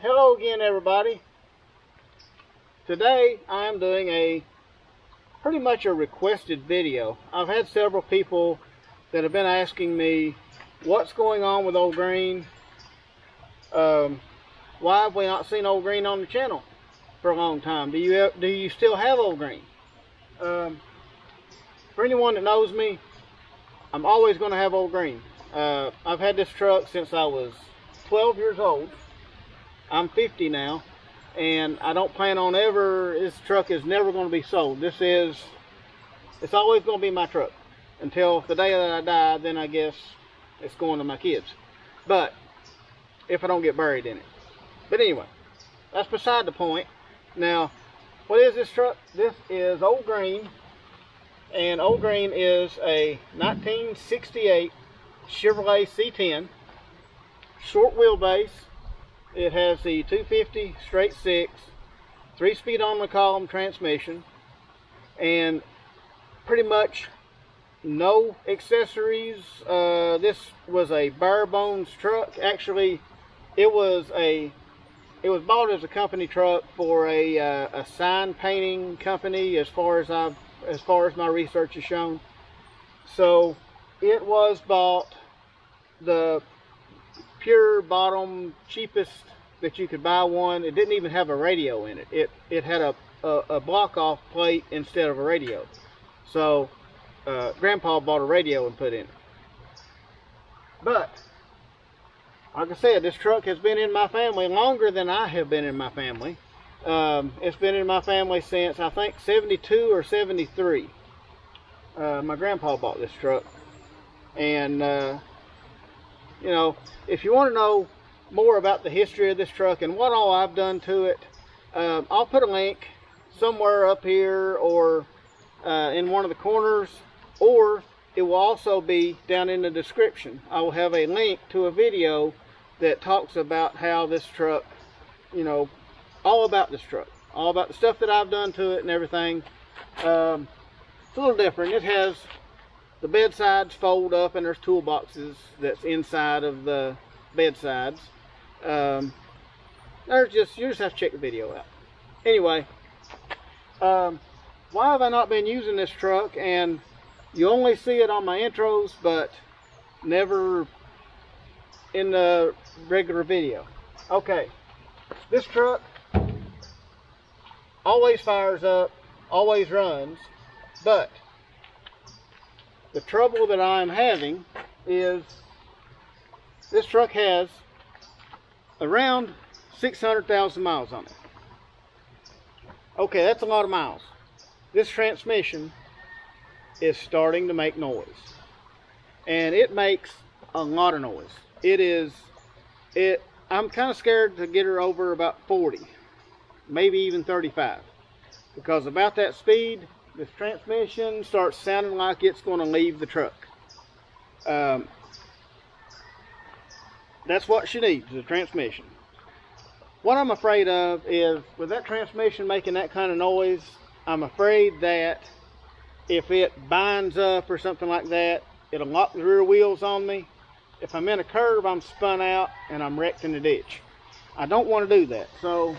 Hello again, everybody. Today I am doing a pretty much a requested video. I've had several people that have been asking me what's going on with Old Green. Why have we not seen Old Green on the channel for a long time? Do you still have Old Green? For anyone that knows me, I'm always going to have Old Green. I've had this truck since I was 12 years old. I'm 50 now, and I don't plan on this truck is never going to be sold. It's always going to be my truck until the day that I die. Then I guess it's going to my kids, but if I don't get buried in it. But anyway, that's beside the point. Now, what is this truck? This is Old Green, and Old Green is a 1968 Chevrolet C10, short wheelbase. It has the 250 straight 6, 3-speed on the column transmission, and pretty much no accessories. This was a bare bones truck. Actually, it was bought as a company truck for a sign painting company, as far as my research has shown. So it was bought the pure bottom, cheapest that you could buy one. It didn't even have a radio in it. It had a block off plate instead of a radio. So Grandpa bought a radio and put in it. But like I said, this truck has been in my family longer than I have been in my family. It's been in my family since I think 72 or 73. My grandpa bought this truck, and you know, if you want to know more about the history of this truck and what all I've done to it, I'll put a link somewhere up here or in one of the corners, or it will also be down in the description. I will have a link to a video that talks about how this truck, you know, all about this truck, all about the stuff that I've done to it and everything. It's a little different. It has the bedsides fold up, and there's toolboxes that's inside of the bedsides. You just have to check the video out. Anyway, why have I not been using this truck? And you only see it on my intros, but never in the regular video. Okay, this truck always fires up, always runs, but the trouble that I'm having is this truck has around 600,000 miles on it. Okay, that's a lot of miles. This transmission is starting to make noise, and it makes a lot of noise. I'm kind of scared to get her over about 40, maybe even 35, because about that speed, this transmission starts sounding like it's going to leave the truck. That's what she needs, the transmission. What I'm afraid of is, with that transmission making that kind of noise, I'm afraid that if it binds up or something like that, it'll lock the rear wheels on me. If I'm in a curve, I'm spun out and I'm wrecked in the ditch. I don't want to do that. So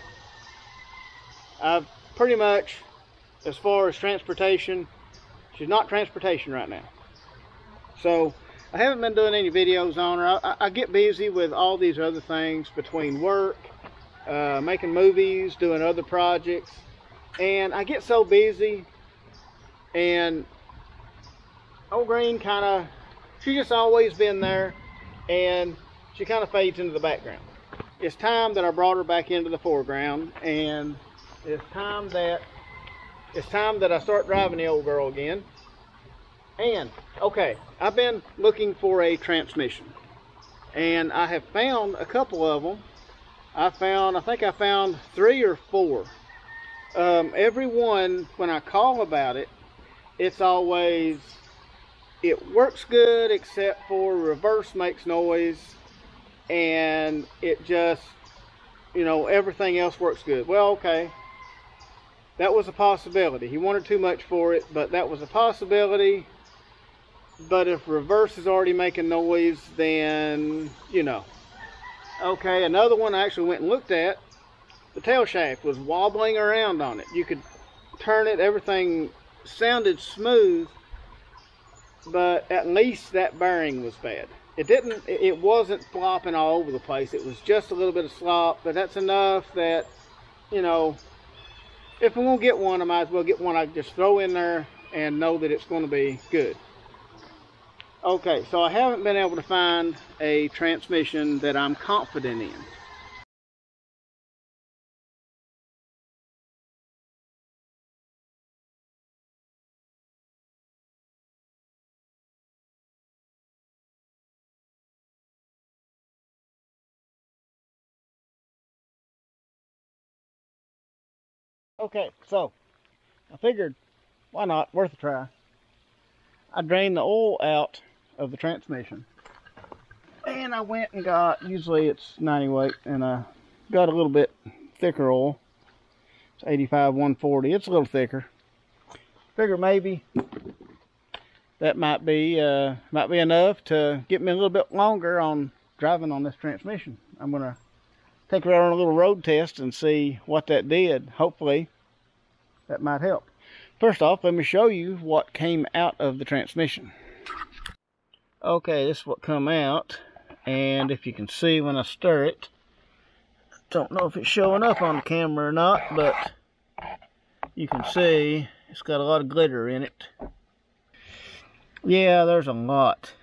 I've pretty much, as far as transportation, she's not transportation right now. So I haven't been doing any videos on her. I get busy with all these other things between work, making movies, doing other projects, and I get so busy, and Old Green she's just always been there, and she kind of fades into the background. It's time that I brought her back into the foreground, and it's time that I start driving the old girl again. And okay, I've been looking for a transmission, and I have found a couple of them. I think I found 3 or 4. Every one, when I call about it, it's always, it works good except for reverse makes noise, and it just, you know, everything else works good. Well, okay, that was a possibility. He wanted too much for it, but that was a possibility. But if reverse is already making noise, then, you know, Okay, another one I actually went and looked at, the tail shaft was wobbling around on it. You could turn it, everything sounded smooth, but at least that bearing was bad. It wasn't flopping all over the place. It was just a little bit of slop, but that's enough that, you know, if I'm gonna get one, I might as well get one I can just throw in there and know that it's gonna be good. Okay, so I haven't been able to find a transmission that I'm confident in. Okay, so I figured, why not, worth a try. I drained the oil out of the transmission, and I went and got, usually it's 90 weight, and I got a little bit thicker oil. It's 85 140. It's a little thicker. Figure maybe that might be enough to get me a little bit longer on driving on this transmission. I'm gonna take her out on a little road test and see what that did. Hopefully that might help. First off, let me show you what came out of the transmission. Okay, this is what come out, and if you can see when I stir it, don't know if it's showing up on the camera or not, but you can see it's got a lot of glitter in it. Yeah, there's a lot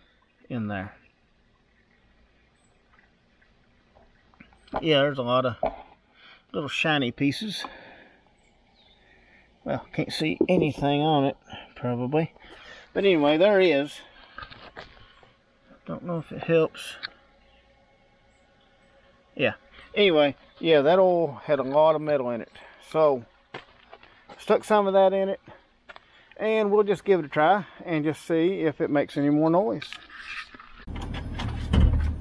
in there. Yeah, there's a lot of little shiny pieces. Well, can't see anything on it, probably. But anyway, there is. Don't know if it helps. Yeah. Anyway, yeah, that oil had a lot of metal in it. So, stuck some of that in it. And we'll just give it a try and just see if it makes any more noise.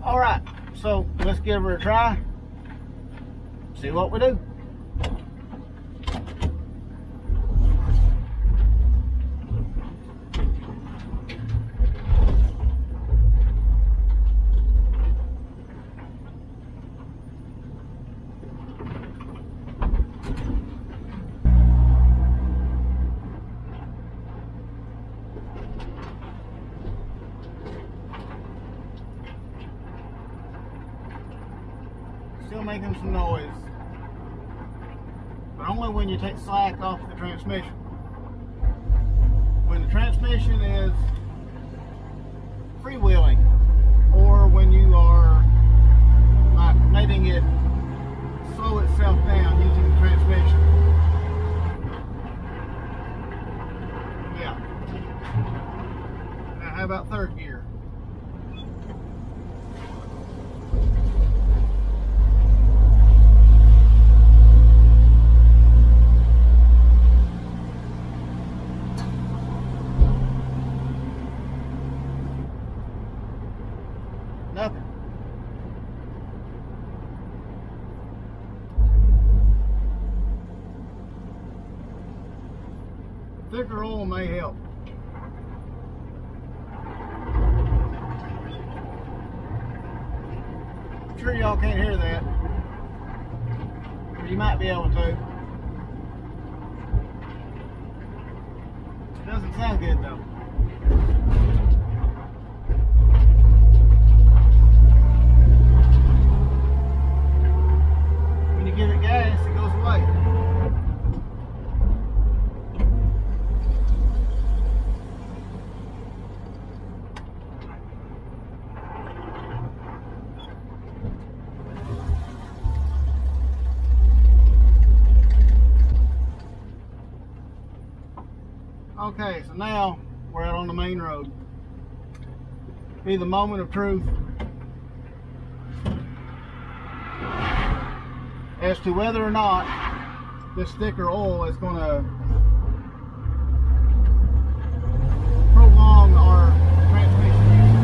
Alright, so let's give her a try. See what we do. Still making some noise, but only when you take slack off the transmission. When the transmission is freewheeling, or when you are like letting it slow itself down using the transmission. Yeah. Now how about third gear? Nothing. Thicker oil may help. I'm sure y'all can't hear that, but you might be able to. It doesn't sound good though. Give it gas, it goes away. Okay, so now we're out on the main road. Be the moment of truth as to whether or not this thicker oil is going to prolong our transmission use.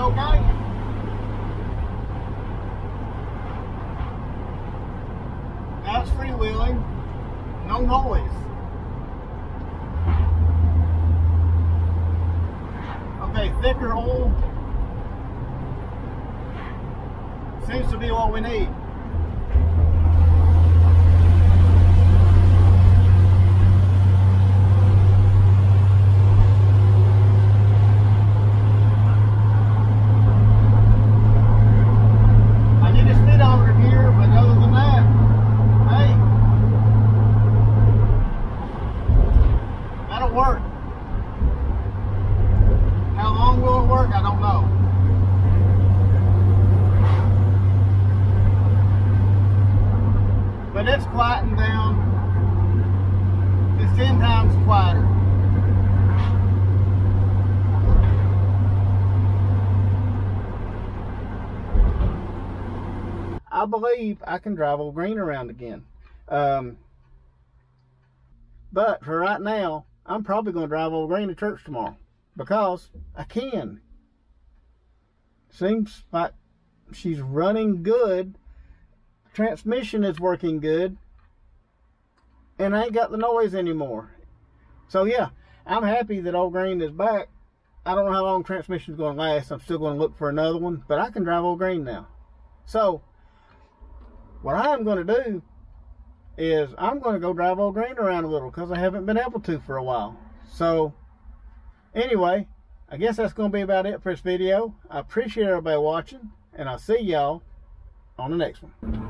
okay? That's freewheeling, no noise. Okay, thicker oil seems to be what we need. I need a speedometer here, but other than that, hey, that'll work. How long will it work? I don't know. But it's quieting down. It's 10 times quieter. I believe I can drive old green around again. But for right now, I'm probably going to drive old green to church tomorrow because I can. Seems like she's running good. Transmission is working good. And I ain't got the noise anymore. So yeah, I'm happy that old green is back. I don't know how long transmission is going to last. I'm still going to look for another one. But I can drive old green now. So what I'm going to do is I'm going to go drive old green around a little because I haven't been able to for a while. So anyway, I guess that's going to be about it for this video. I appreciate everybody watching, and I'll see y'all on the next one.